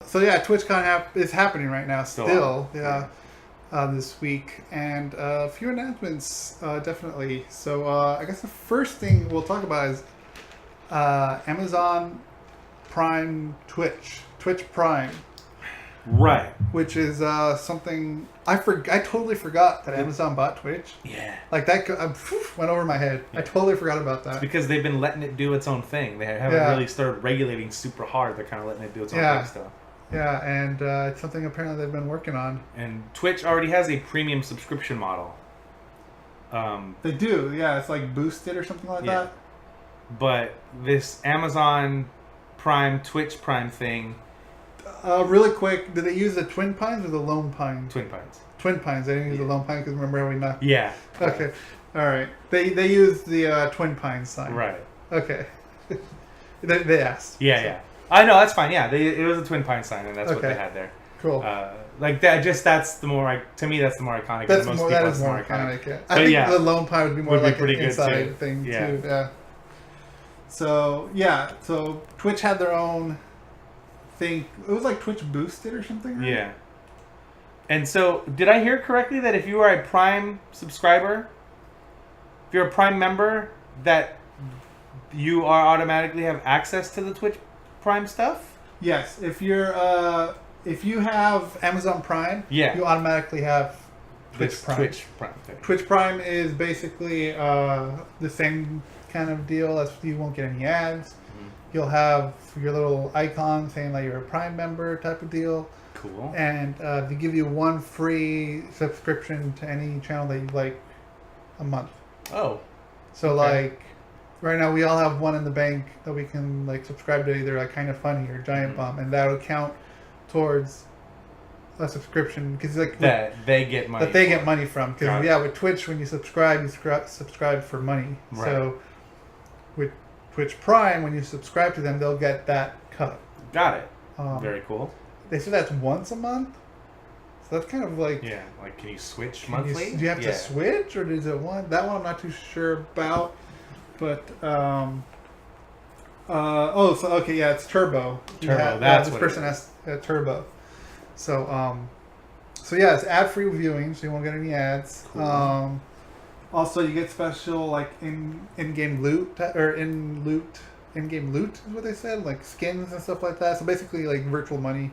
So yeah, TwitchCon is happening right now still. Yeah. This week, and a few announcements, definitely. So I guess the first thing we'll talk about is Amazon Prime Twitch Prime. Right. Which is something I totally forgot that Amazon bought Twitch. Yeah. Like that went over my head. Yeah. I totally forgot about that. It's because they've been letting it do its own thing. They haven't really started regulating super hard. They're kind of letting it do its own thing still. Yeah, and it's something apparently they've been working on. And Twitch already has a premium subscription model. They do, yeah. It's like boosted or something like that. But this Amazon Prime, Twitch Prime thing... really quick, did they use the Twin Pines or the Lone Pine? Twin Pines. Twin Pines. They didn't use the Lone Pine because remember how we knocked? Yeah. Okay. All right. They used the Twin Pines sign. Right. Okay. they asked. Yeah. I know, that's fine. Yeah, it was a Twin Pine sign, and that's what they had there. Cool. Like that. That's the more. To me, that's the more iconic. That is more iconic. Yeah. I think the Lone Pine would be more like an inside thing too. Yeah. So Twitch had their own thing. It was like Twitch Boosted or something. Right? Yeah. And so, did I hear correctly that if you are a Prime subscriber, if you're a Prime member, that you are automatically have access to the Twitch Prime stuff? Yes. If you have Amazon Prime, you automatically have Twitch Prime. Twitch Prime is basically the same kind of deal as you won't get any ads. Mm-hmm. You'll have your little icon saying that you're a Prime member type of deal. Cool. And they give you one free subscription to any channel that you like a month. Oh. So like right now we all have one in the bank that we can like subscribe to, either like Kind of Funny or Giant Bomb, and that'll count towards a subscription because like they get money. That they get money from because with Twitch when you subscribe for money. Right. So with Twitch Prime when you subscribe to them they'll get that cut. Got it. Very cool. They said that's once a month. So that's kind of like... Yeah, like can you switch monthly? Do you have to switch or is it one? That one I'm not too sure about. But, it's Turbo. That's this what person has Turbo. So, it's ad-free viewing, so you won't get any ads. Cool. Also, you get special, like, in-game loot, in-game loot is what they said, like skins and stuff like that. So basically, like virtual money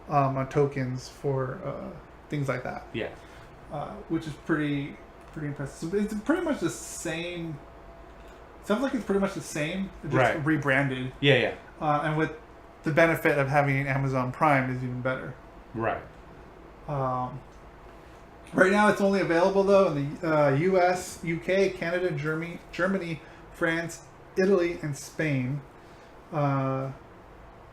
on tokens for things like that. Yeah, which is pretty impressive. So it's pretty much the same. Sounds like it's pretty much the same, just rebranded. Yeah. And with the benefit of having Amazon Prime is even better. Right. Right now, it's only available though in the U.S., U.K., Canada, Germany, France, Italy, and Spain.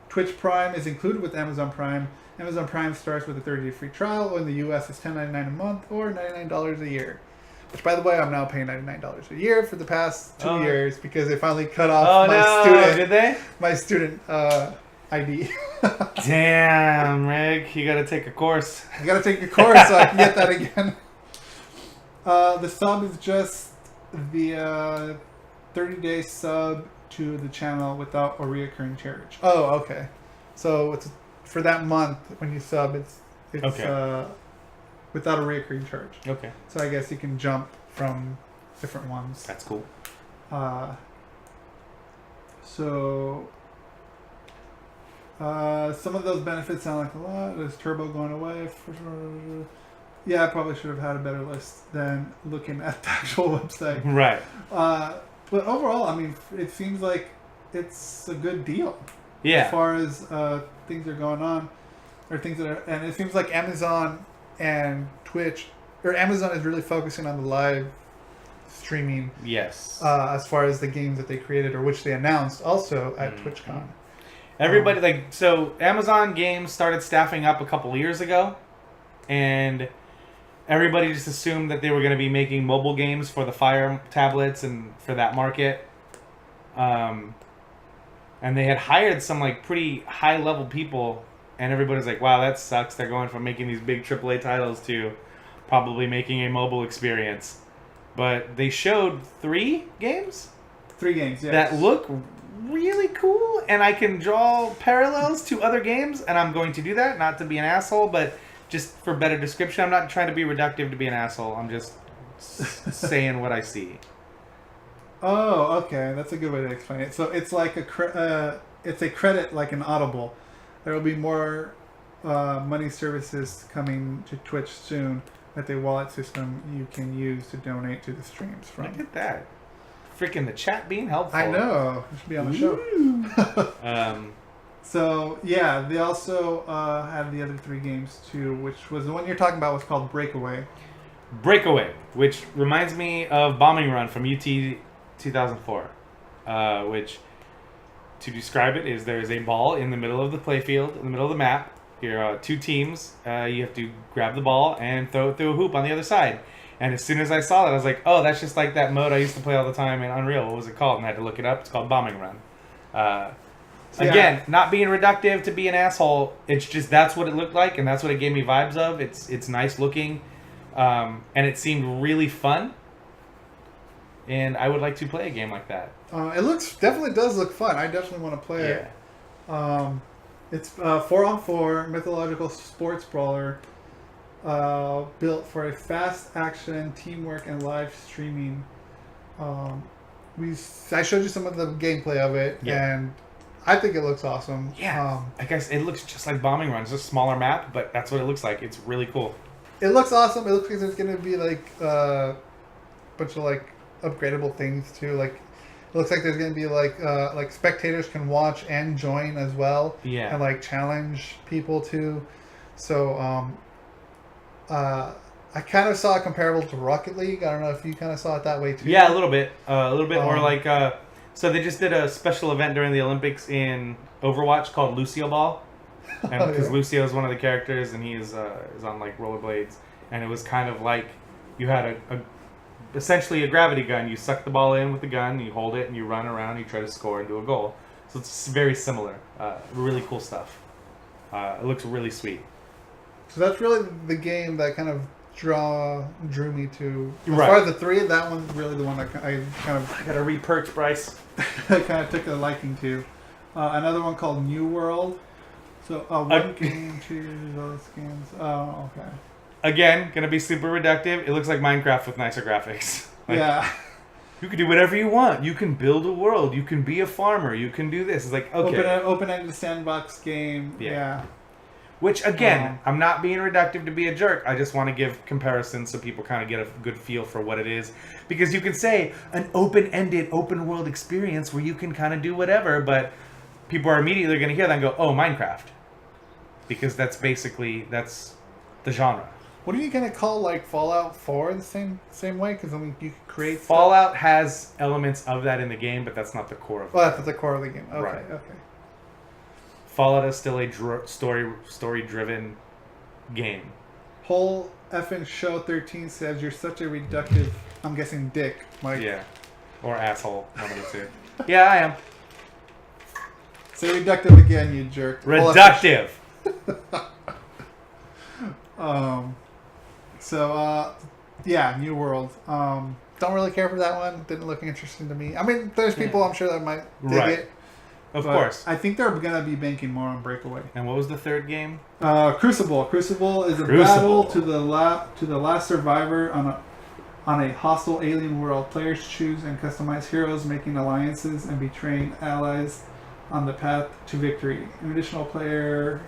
Twitch Prime is included with Amazon Prime. Amazon Prime starts with a 30-day free trial. In the U.S., it's $10.99 a month or $99 a year. Which, by the way, I'm now paying $99 a year for the past 2 years because they finally cut off my student ID. Damn, Rick, you gotta take a course. I gotta take a course so I can get that again. The sub is just the 30-day sub to the channel without a reoccurring charge. Oh, okay. So it's for that month when you sub, it's without a reoccurring charge. Okay. So I guess you can jump from different ones. That's cool. Some of those benefits sound like a lot. There's Turbo going away. Yeah, I probably should have had a better list than looking at the actual website. Right. But overall, I mean, it seems like it's a good deal. Yeah. As far as things are going on, or things that are, and it seems like Amazon and Twitch, or Amazon is really focusing on the live streaming. Yes. As far as the games that they created or which they announced also at TwitchCon. Everybody so Amazon Games started staffing up a couple years ago, and everybody just assumed that they were going to be making mobile games for the Fire tablets and for that market. And they had hired some like pretty high level people, and everybody's like, "Wow, that sucks." They're going from making these big AAA titles to probably making a mobile experience. But they showed 3 games. 3 games, yes. That look really cool and I can draw parallels to other games, and I'm going to do that, not to be an asshole, but just for better description. I'm not trying to be reductive to be an asshole. I'm just saying what I see. Oh, okay. That's a good way to explain it. So it's like it's a credit like an Audible. There will be more money services coming to Twitch soon with a wallet system you can use to donate to the streams from. Look at that. Freaking the chat being helpful. I know. You should be on the show. So, yeah, they also had the other 3 games, too, which was the one you're talking about was called Breakaway. Breakaway, which reminds me of Bombing Run from UT 2004, which, to describe it, is there's a ball in the middle of the playfield, in the middle of the map. You're 2 teams. You have to grab the ball and throw it through a hoop on the other side. And as soon as I saw that, I was like, oh, that's just like that mode I used to play all the time in Unreal. What was it called? And I had to look it up. It's called Bombing Run. Again, not being reductive to be an asshole. It's just that's what it looked like, and that's what it gave me vibes of. It's nice looking, and it seemed really fun. And I would like to play a game like that. It definitely does look fun. I definitely want to play it. It's 4-on-4 mythological sports brawler. Built for a fast action, teamwork, and live streaming. I showed you some of the gameplay of it, and I think it looks awesome. Yeah, I guess it looks just like Bombing Run. It's a smaller map, but that's what it looks like. It's really cool. It looks awesome. It looks like there's going to be like a bunch of like upgradable things too. Like it looks like there's going to be like spectators can watch and join as well. Yeah, and like challenge people too. So I kind of saw it comparable to Rocket League. I don't know if you kind of saw it that way too. Yeah, a little bit. Or like, so they just did a special event during the Olympics in Overwatch called Lucio Ball. And because Lucio is one of the characters and he is on like rollerblades. And it was kind of like you had essentially a gravity gun. You suck the ball in with the gun, you hold it, and you run around, you try to score and do a goal. So it's very similar. Really cool stuff. It looks really sweet. So that's really the game that kind of drew me to. As right. far as the 3, that one's really the one that I kind of... I gotta repurchase, Bryce. I kind of took a liking to. Another one called New World. So one game, choose those skins. Oh, okay. Again, gonna be super reductive. It looks like Minecraft with nicer graphics. Yeah. You can do whatever you want. You can build a world. You can be a farmer. You can do this. It's like, okay. Open-ended sandbox game. Yeah. Which, again, I'm not being reductive to be a jerk. I just want to give comparisons so people kind of get a good feel for what it is. Because you can say an open-ended, open-world experience where you can kind of do whatever, but people are immediately going to hear that and go, oh, Minecraft. Because that's the genre. What are you going to call, like, Fallout 4 the same way? Because, I mean, you could create Fallout has elements of that in the game, but that's not the core of it. Well, that's the core of the game. Okay, right. Okay. Fallout is still a story-driven game. Whole effing show 13 says you're such a reductive, I'm guessing, dick, Mike. Yeah. Or asshole, one of the 2. Yeah, I am. Say reductive again, you jerk. Reductive! Yeah, New World. Don't really care for that one. Didn't look interesting to me. I mean, there's people I'm sure that might dig it. Of course. I think they're going to be banking more on Breakaway. And what was the 3rd game? Crucible. Crucible is a battle to the last survivor on a hostile alien world. Players choose and customize heroes, making alliances and betraying allies on the path to victory. An additional player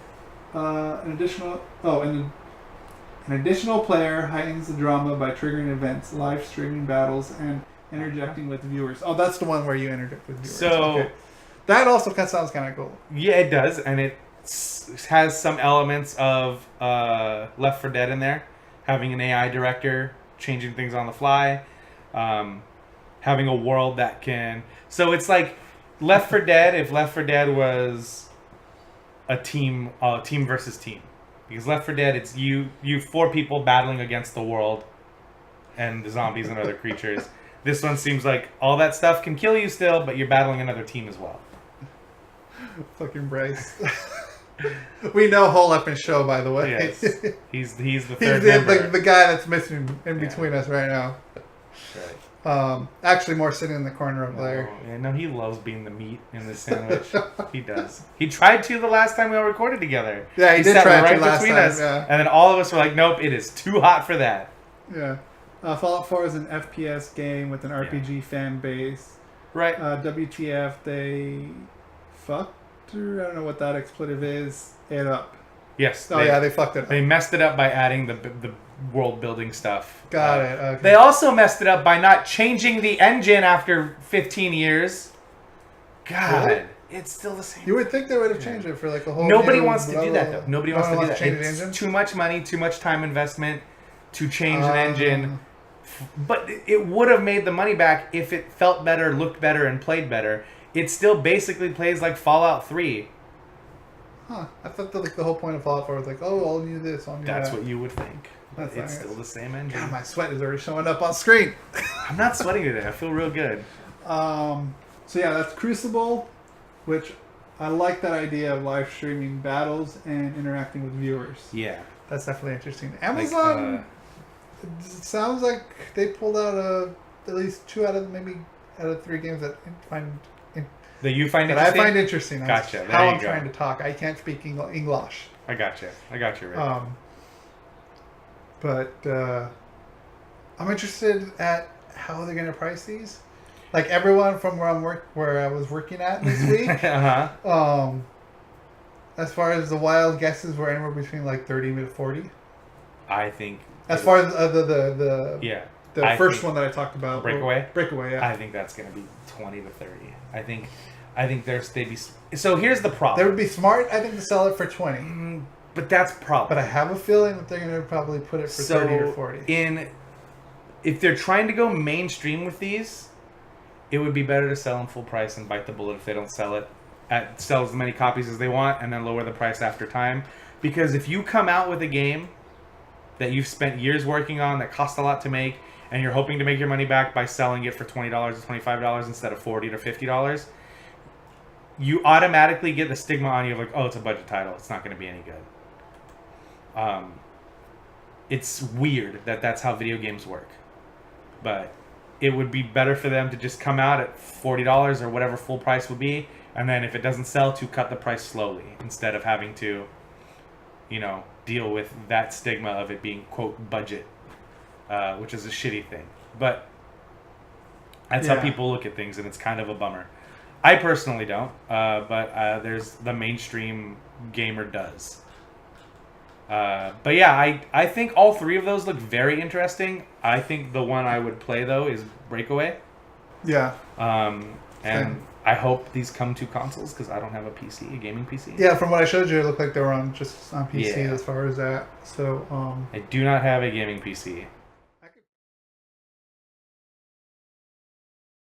heightens the drama by triggering events, live streaming battles, and interjecting with viewers. Oh, that's the one where you interject with viewers. So... Okay. That also sounds kind of cool. Yeah, it does, and it has some elements of Left 4 Dead in there. Having an AI director, changing things on the fly, having a world that can... So it's like Left 4 Dead if Left 4 Dead was a team versus team. Because Left 4 Dead, it's you 4 people battling against the world and the zombies and other creatures. This one seems like all that stuff can kill you still, but you're battling another team as well. Fucking Bryce. We know Whole Up and Show, by the way. Yes. He's the third member. The guy that's missing in between us right now. Actually, more sitting in the corner over there. Yeah, no, he loves being the meat in this sandwich. He does. He tried to the last time we all recorded together. Yeah, he did sat try right to last between time. us, Yeah. and then all of us were like, "Nope, it is too hot for that." Yeah. Fallout 4 is an FPS game with an RPG fan base. Right. WTF, they fucked, or I don't know what that expletive is, it up. Yes. They fucked it up. They messed it up by adding the world building stuff. Got it. Okay. They also messed it up by not changing the engine after 15 years. God, Really? it's still the same. You would think they would have changed it for like a whole. Nobody new wants to do level. that though. Nobody wants to do that. change the It's engine. too much money, too much time investment to change an engine. But it would have made the money back if it felt better, looked better, and played better. It still basically plays like Fallout 3. Huh. I thought that, like, the whole point of Fallout 4 was like, oh, I'll need this, I'll need that. That's what you would think. That's It's nice. still the same engine. God, my sweat is already showing up on screen. I'm not sweating today. I feel real good. So yeah, that's Crucible, which I like that idea of live streaming battles and interacting with viewers. Yeah. That's definitely interesting. Amazon, it sounds like they pulled out at least 2 out of 3 games that That you find I interesting? find interesting. That's Gotcha. There how you I'm go. trying to talk. I can't speak English. I got you. Rick. But I'm interested at how they're going to price these. Like everyone from where I was working at this week. Uh-huh. As far as the wild guesses were anywhere between like 30 to 40. I think... As far as the I first think one that I talked about. Breakaway? Breakaway, yeah. I think that's going to be 20 to 30. I think they'd be... So here's the problem. They would be smart, I think, to sell it for 20. But that's problem. But I have a feeling that they're going to probably put it for 30 or 40. If they're trying to go mainstream with these, it would be better to sell them full price and bite the bullet if they don't sell as many copies as they want and then lower the price after time. Because if you come out with a game that you've spent years working on that cost a lot to make and you're hoping to make your money back by selling it for $20 or $25 instead of $40 to $50, you automatically get the stigma on you of like, oh, it's a budget title. It's not going to be any good. It's weird that that's how video games work. But it would be better for them to just come out at $40 or whatever full price would be, and then if it doesn't sell, to cut the price slowly instead of having to, deal with that stigma of it being, quote, budget, which is a shitty thing. But that's how people look at things, and it's kind of a bummer. I personally don't, but there's the mainstream gamer does. But yeah, I think all 3 of those look very interesting. I think the one I would play, though, is Breakaway. Yeah. And I hope these come to consoles, because I don't have a PC, a gaming PC. Yeah, from what I showed you, it looked like they were just on PC Yeah. as far as that. So, I do not have a gaming PC.